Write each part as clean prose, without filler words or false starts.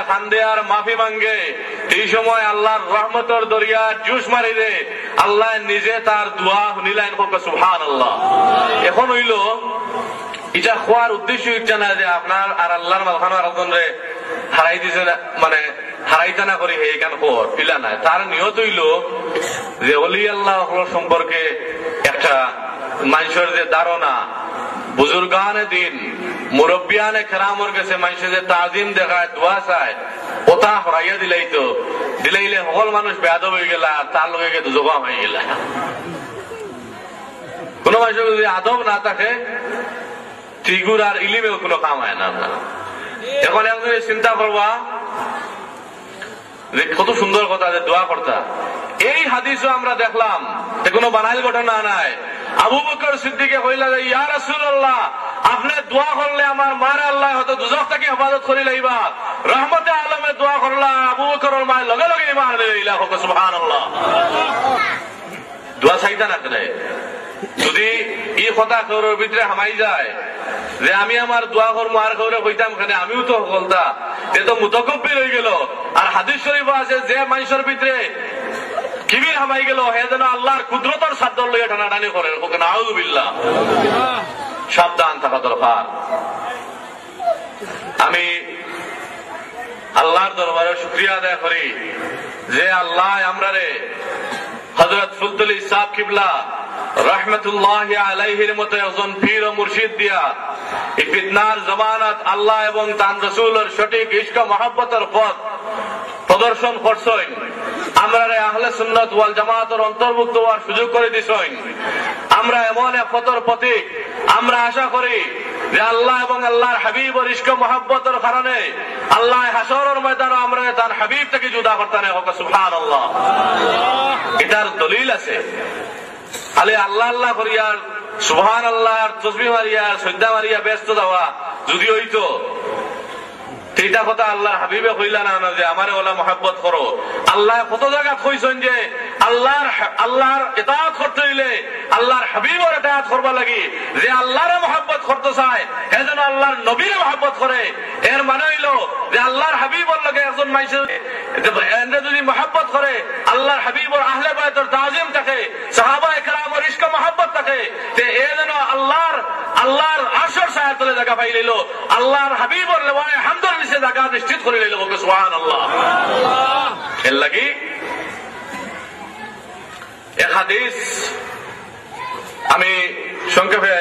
খান্দে আর মাফি মাঙ্গে, এই সময় আল্লাহর রহমতের দরিয়া জুস মারি দে, আল্লাহ নিজে তার দোয়া শুনিলেন। সুবহানাল্লাহ। এখন হইল এটা খোয়ার উদ্দেশ্য ইচ্ছা না যে আপনার আর আল্লাহর মাঝখানে আরেকজন রে হারাই দিছে, মানে হারাইতে না করি এই কান খোর পিলা নাই। তার নিয়ত হইল যে অলি আল্লাহ সম্পর্কে একটা মানুষের যে ধারণা, বুজুর্গানে দিন মুরব্বিয়ানে কেরামর কাছে মানুষের যে তাজিম দেখায়, দোয়া চায়, ওটা হরাইয়া দিলাইতো, দিলাইলে সকল মানুষ বেয়াদব হয়ে গেল আর তার লগে দুজোগা হয়ে গেল। কোন মানুষের যদি আদব না থাকে ত্রিগুর আর ইলিমেও কোনো কাম হয় না। এখন একজন চিন্তা করবা যে কত সুন্দর কথা যে দোয়া করতা। এই হাদিসও আমরা দেখলাম কোনো বানাইল ঘটনা নাই। আবু বকর সিদ্দিকে কইলা যে ইয়া রাসূলুল্লাহ, আপনি দোয়া করলে আমার মার আল্লাহ হয়তো দুজক থেকে হেফাজত করি লাইবা, রহমতে আলমে দোয়া করলা আবু বকরের মায়ের লগে লগে ইমান লইলা। সুবহানাল্লাহ। দোয়া চাইতা না কেন? যদি এই কথা খবরের ভিতরে হামাই যায় যে আমি আমার দোয়া করবো আর খবরে কইতাম কেন, আমিও তো বলতা, এ তো মুতাকব্বির হয়ে গেল। আর হাদিস শরীফ আছে যে মানুষের ভিতরে কিবির হামাই গেল হে যেন আল্লাহর কুদরতের সাধ্য লইয়া টানাটানি করেন। নাউযুবিল্লাহ। সাবধান থাকা দরকার। আমি আল্লাহর দরবারে শুকরিয়া আদায় করি যে আল্লাহ আমরা রে হযরত ফুলতুল ইসাব কিবলা রহমতুল্লাহি আলাইহির মতো একজন পীর ও মুর্শিদ দিয়া এই ফিতনার জামানাত আল্লাহ এবং তার রাসূলের সঠিক ইশক ও মহব্বতের পথ প্রদর্শন করছেন। আমরা আহলে সুন্নাত ওয়াল জামাতের অন্তর্ভুক্ত হওয়ার সুযোগ করে দিছেন। আমরা এমন এক পথের প্রতীক। আমরা আশা করি যে আল্লাহ এবং আল্লাহর হাবিবের ইশক ও মহব্বতের কারণে আল্লাহ হাশরের ময়দানে আমরা তার হাবিব থেকে জুদা করতে না হোক। সুবহানাল্লাহ। এটার দলিল আছে। খালি আল্লাহ আল্লাহ করিয়ার সুবহানাল্লাহ আর তাসবিহ মারিয়া সজ্জা মারিয়া ব্যস্ত যাওয়া যদি হইতো, এইটা কথা আল্লাহর হাবিবে কইলা না যে আমারে ওলা মহব্বত করো। আল্লাহ কত জায়গা কইছেন যে আল্লাহর ইতাআত করতে হইলে আল্লাহর হাবিবের ইতাআত করবা লাগি। যে আল্লাহরে মহব্বত করতে চায় সে যেন আল্লাহর নবীরে মহব্বত করে। এর মানে হইল যে আল্লাহর হাবিবের লগে একজন মানুষ যদি মহব্বত করে, আল্লাহর হাবিবের আহলে বাইতের তাজিম থাকে, সাহাবায়ে কেরামের ইশক মহব্বত থাকে, তে এ যেন আল্লাহর আরশের ছায়ার তলে জায়গা পাই লইল, আল্লাহর হাবিবের লেওয়ায়ে হামদের নিচে জায়গা নিশ্চিত করে লইল। সুবহানাল্লাহ। এর লাগি এক হাদিস আমি সংক্ষেপে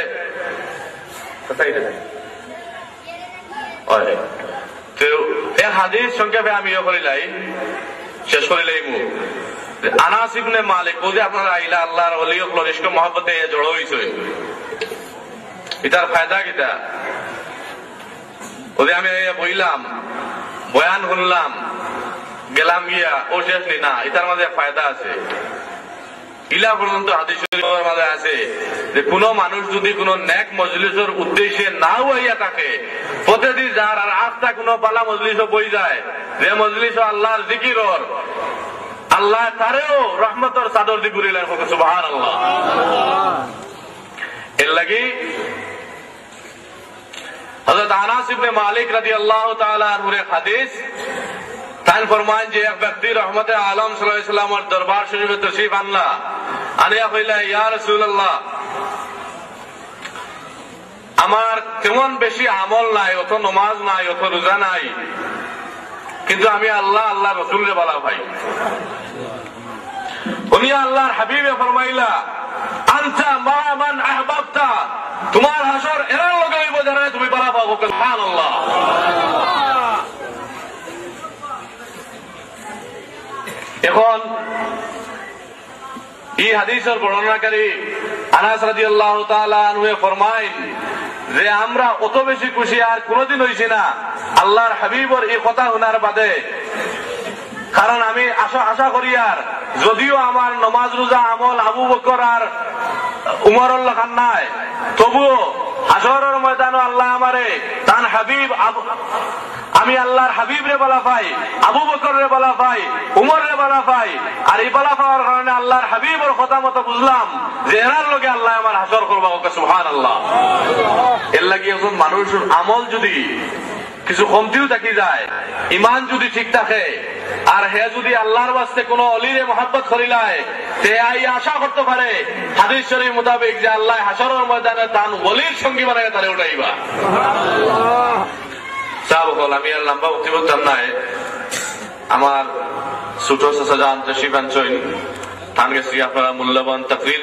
এক হাদিস সংক্ষেপে আমি করিলাই শেষ করিলাই। আনাস ইবনে মালিক বুঝে আপনারা আইলা আল্লাহর ওলি হল ইশক মহব্বতে জড়ো হইছে। এটার ফায়দা কিটা? ওদের আমি বইলাম, বয়ান শুনলাম, গেলাম গিয়া ও শেষ নি না, এটার মাঝে ফায়দা আছে। ইলা পর্যন্ত হাদিস শরীফের মাঝে আছে যে কোন মানুষ যদি কোন নেক মজলিসের উদ্দেশ্যে নাও হইয়া থাকে, প্রতিদিন যার আর আটটা কোন পালা মজলিসও বই যায়, যে মজলিস আল্লাহর জিকিরর, আল্লাহ তারেও রহমতের চাদর দি ঘুরিলেন। সুবহানাল্লাহ। এর লাগি হযরত আনাস ইবনে মালিক রাদিয়াল্লাহু তাআলা আনহুর হাদিস তাই ফরমান যে এক ব্যক্তি রহমতে আলম সাল্লাল্লাহু আলাইহি ওয়াসাল্লামের দরবার শরীফে তশরিফ আনলা, আনিয়া কইলা ইয়া রাসূলুল্লাহ, আমার তেমন বেশি আমল নাই, অত নামাজ নাই, অত রোজা নাই, কিন্তু আমি আল্লাহ আল্লাহ রাসূলের বলা ভাই। উনি আল্লাহর হাবিবে ফরমাইলা আনতা মা মান আহবাবতা, তোমার হাসর এর লগে হইব যারা তুমি বলা পাবো। সুবহানাল্লাহ। এখন এই হাদিসের বর্ণনাকারী আনাস রাদিয়াল্লাহু তাআলা আনহু ফরমাইন যে আমরা অত বেশি খুশি আর কোনদিন হইছি না আল্লাহর হাবিবের এই কথা শোনার বাদে। কারণ আমি আশা করি আর যদিও আমার নমাজ রোজা আমল আবু বকর আর উমরের লেখান নাই, তবুও হাশরের ময়দানে আল্লাহ আমারে তান হাবিব, আমি আল্লাহর হাবিব রে বলা পাই, আবু বকর রে বলা পাই, উমর রে বলা পাই। আর এই বলা পাওয়ার কারণে আল্লাহর হাবিবের কথা মতো বুঝলাম যে এরার লগে আল্লাহ আমার হাশর করবা। সুবহানাল্লাহ। এর লাগি একজন মানুষের আমল যদি কিছু কমতিও থাকি যায়, ইমান যদি ঠিক থাকে আর হে যদি আল্লাহর ওয়াস্তে কোন অলিরে মহব্বত করিলায় তে আই আশা করতে পারে হাদিস শরীফ মোতাবেক যে আল্লাহ হাশরের ময়দানে তান ওলির সঙ্গী বানায় তারে উঠাইবা। সাহাবগণ, আমি আর লম্বা বক্তব্য করতাম না, আমার ছোট চাচা জান তশরিফ আনছেন, তান গেছি আপনারা মূল্যবান তাকরীর